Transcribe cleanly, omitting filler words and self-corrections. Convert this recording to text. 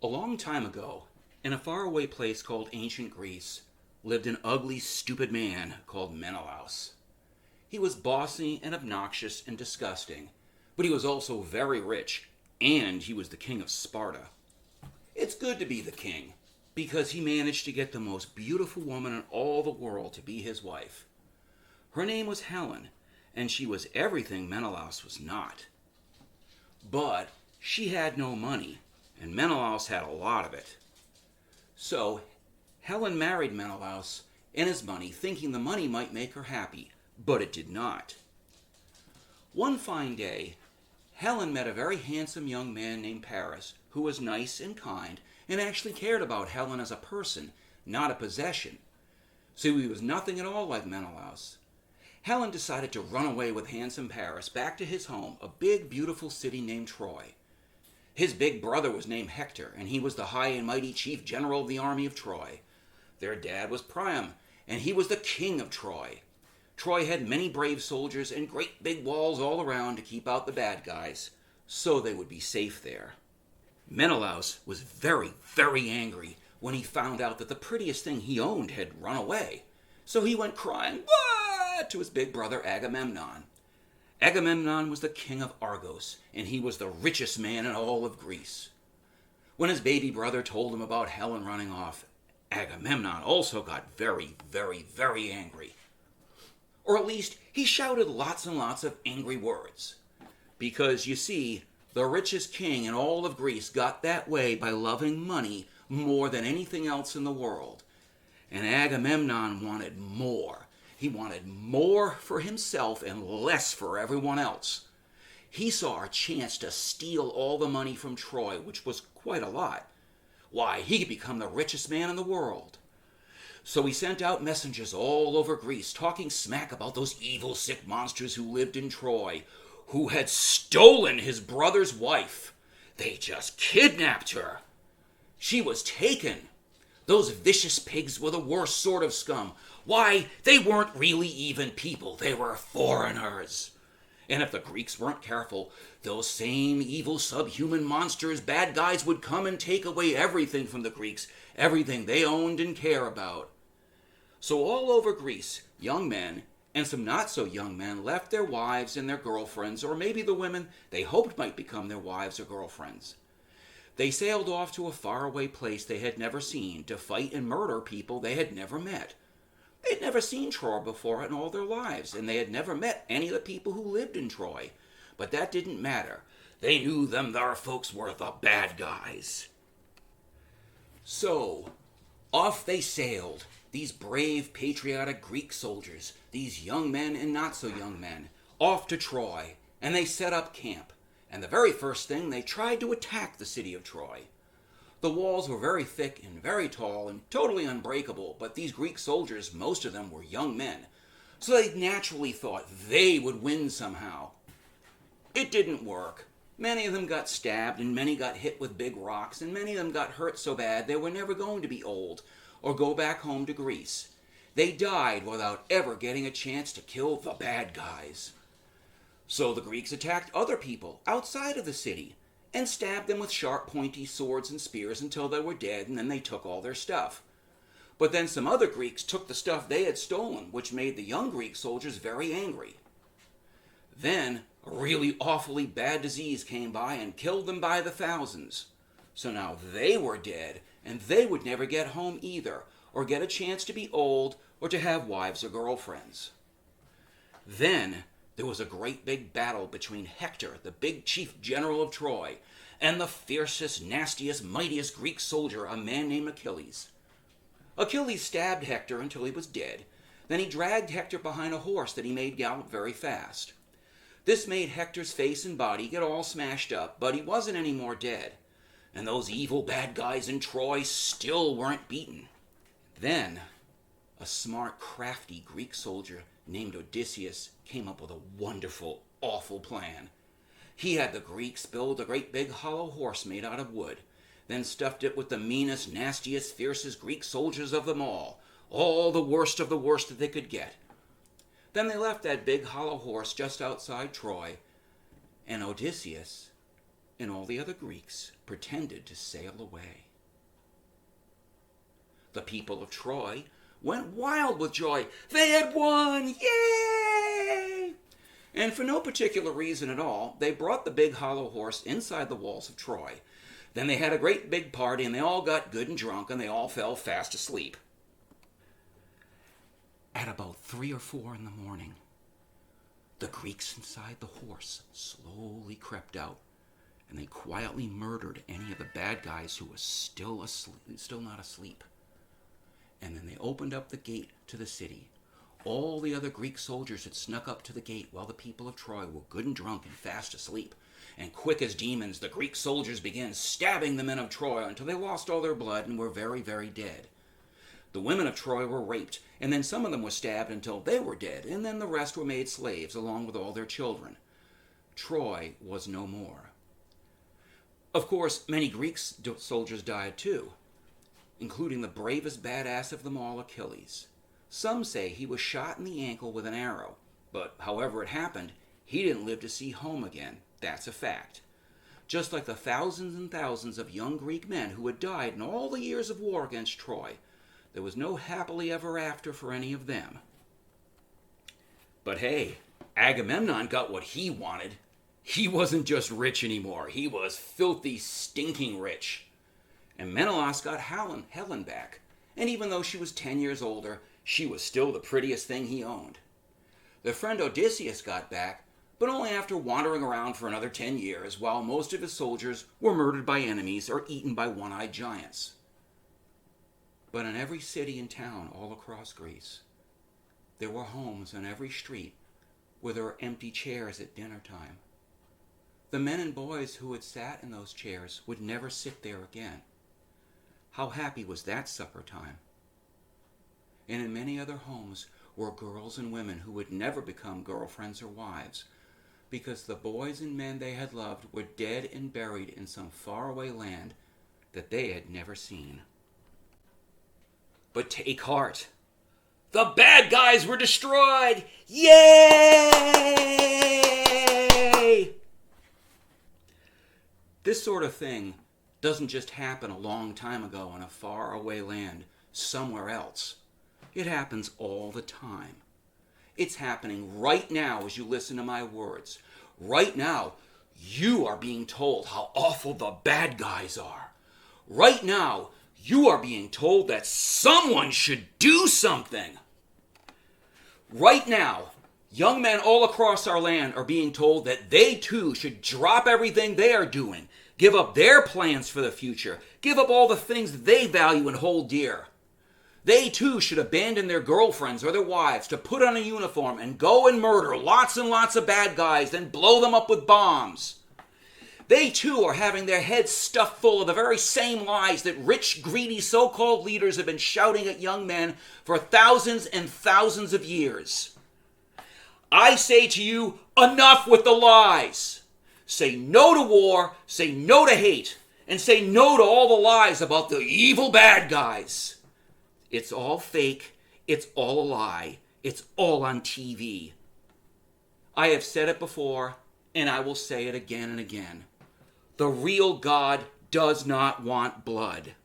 A long time ago, in a faraway place called ancient Greece, lived an ugly, stupid man called Menelaus. He was bossy and obnoxious and disgusting, but he was also very rich, and he was the king of Sparta. It's good to be the king, because he managed to get the most beautiful woman in all the world to be his wife. Her name was Helen, and she was everything Menelaus was not. But she had no money, and Menelaus had a lot of it. So Helen married Menelaus and his money, thinking the money might make her happy, but it did not. One fine day, Helen met a very handsome young man named Paris, who was nice and kind, and actually cared about Helen as a person, not a possession. So he was nothing at all like Menelaus. Helen decided to run away with handsome Paris back to his home, a big, beautiful city named Troy. His big brother was named Hector, and he was the high and mighty chief general of the army of Troy. Their dad was Priam, and he was the king of Troy. Troy had many brave soldiers and great big walls all around to keep out the bad guys, so they would be safe there. Menelaus was very, very angry when he found out that the prettiest thing he owned had run away. So he went crying, "What?" to his big brother Agamemnon. Agamemnon was the king of Argos, and he was the richest man in all of Greece. When his baby brother told him about Helen running off, Agamemnon also got very, very, very angry. Or at least, he shouted lots and lots of angry words. Because, you see, the richest king in all of Greece got that way by loving money more than anything else in the world. And Agamemnon wanted more. He wanted more for himself and less for everyone else. He saw a chance to steal all the money from Troy, which was quite a lot. Why, he could become the richest man in the world. So he sent out messengers all over Greece, talking smack about those evil, sick monsters who lived in Troy, who had stolen his brother's wife. They just kidnapped her. She was taken. Those vicious pigs were the worst sort of scum. Why, they weren't really even people. They were foreigners. And if the Greeks weren't careful, those same evil subhuman monsters, bad guys, would come and take away everything from the Greeks, everything they owned and cared about. So all over Greece, young men and some not-so-young men left their wives and their girlfriends, or maybe the women they hoped might become their wives or girlfriends. They sailed off to a faraway place they had never seen to fight and murder people they had never met. They had never seen Troy before in all their lives, and they had never met any of the people who lived in Troy. But that didn't matter. They knew them thar folks were the bad guys. So, off they sailed, these brave, patriotic Greek soldiers, these young men and not-so-young men, off to Troy, and they set up camp. And the very first thing, they tried to attack the city of Troy. The walls were very thick and very tall and totally unbreakable, but these Greek soldiers, most of them were young men, so they naturally thought they would win somehow. It didn't work. Many of them got stabbed, and many got hit with big rocks, and many of them got hurt so bad they were never going to be old or go back home to Greece. They died without ever getting a chance to kill the bad guys. So the Greeks attacked other people outside of the city and stabbed them with sharp, pointy swords and spears until they were dead, and then they took all their stuff. But then some other Greeks took the stuff they had stolen, which made the young Greek soldiers very angry. Then a really awfully bad disease came by and killed them by the thousands. So now they were dead, and they would never get home either, or get a chance to be old, or to have wives or girlfriends. Then there was a great big battle between Hector, the big chief general of Troy, and the fiercest, nastiest, mightiest Greek soldier, a man named Achilles. Achilles stabbed Hector until he was dead. Then he dragged Hector behind a horse that he made gallop very fast. This made Hector's face and body get all smashed up, but he wasn't any more dead. And those evil bad guys in Troy still weren't beaten. Then a smart, crafty Greek soldier named Odysseus came up with a wonderful, awful plan. He had the Greeks build a great big hollow horse made out of wood, then stuffed it with the meanest, nastiest, fiercest Greek soldiers of them all the worst of the worst that they could get. Then they left that big hollow horse just outside Troy, and Odysseus and all the other Greeks pretended to sail away. The people of Troy went wild with joy. They had won! Yay! And for no particular reason at all, they brought the big hollow horse inside the walls of Troy. Then they had a great big party, and they all got good and drunk, and they all fell fast asleep. At about 3 or 4 in the morning, the Greeks inside the horse slowly crept out, and they quietly murdered any of the bad guys who were still not asleep. And then they opened up the gate to the city. All the other Greek soldiers had snuck up to the gate while the people of Troy were good and drunk and fast asleep. And quick as demons, the Greek soldiers began stabbing the men of Troy until they lost all their blood and were very, very dead. The women of Troy were raped, and then some of them were stabbed until they were dead, and then the rest were made slaves along with all their children. Troy was no more. Of course, many Greek soldiers died too, including the bravest badass of them all, Achilles. Some say he was shot in the ankle with an arrow, but however it happened, he didn't live to see home again. That's a fact. Just like the thousands and thousands of young Greek men who had died in all the years of war against Troy, there was no happily ever after for any of them. But hey, Agamemnon got what he wanted. He wasn't just rich anymore. He was filthy, stinking rich. And Menelaus got Helen back. And even though she was 10 years older, she was still the prettiest thing he owned. Their friend Odysseus got back, but only after wandering around for another 10 years while most of his soldiers were murdered by enemies or eaten by one-eyed giants. But in every city and town all across Greece, there were homes on every street where there were empty chairs at dinner time. The men and boys who had sat in those chairs would never sit there again. How happy was that supper time? And in many other homes were girls and women who would never become girlfriends or wives, because the boys and men they had loved were dead and buried in some faraway land that they had never seen. But take heart. The bad guys were destroyed! Yay! This sort of thing doesn't just happen a long time ago in a faraway land somewhere else. It happens all the time. It's happening right now as you listen to my words. Right now, you are being told how awful the bad guys are. Right now, you are being told that someone should do something. Right now, young men all across our land are being told that they too should drop everything they are doing, give up their plans for the future, give up all the things that they value and hold dear. They too should abandon their girlfriends or their wives to put on a uniform and go and murder lots and lots of bad guys, then blow them up with bombs. They too are having their heads stuffed full of the very same lies that rich, greedy, so-called leaders have been shouting at young men for thousands and thousands of years. I say to you, enough with the lies. Say no to war, say no to hate, and say no to all the lies about the evil bad guys. It's all fake, it's all a lie, it's all on TV. I have said it before, and I will say it again and again. The real God does not want blood.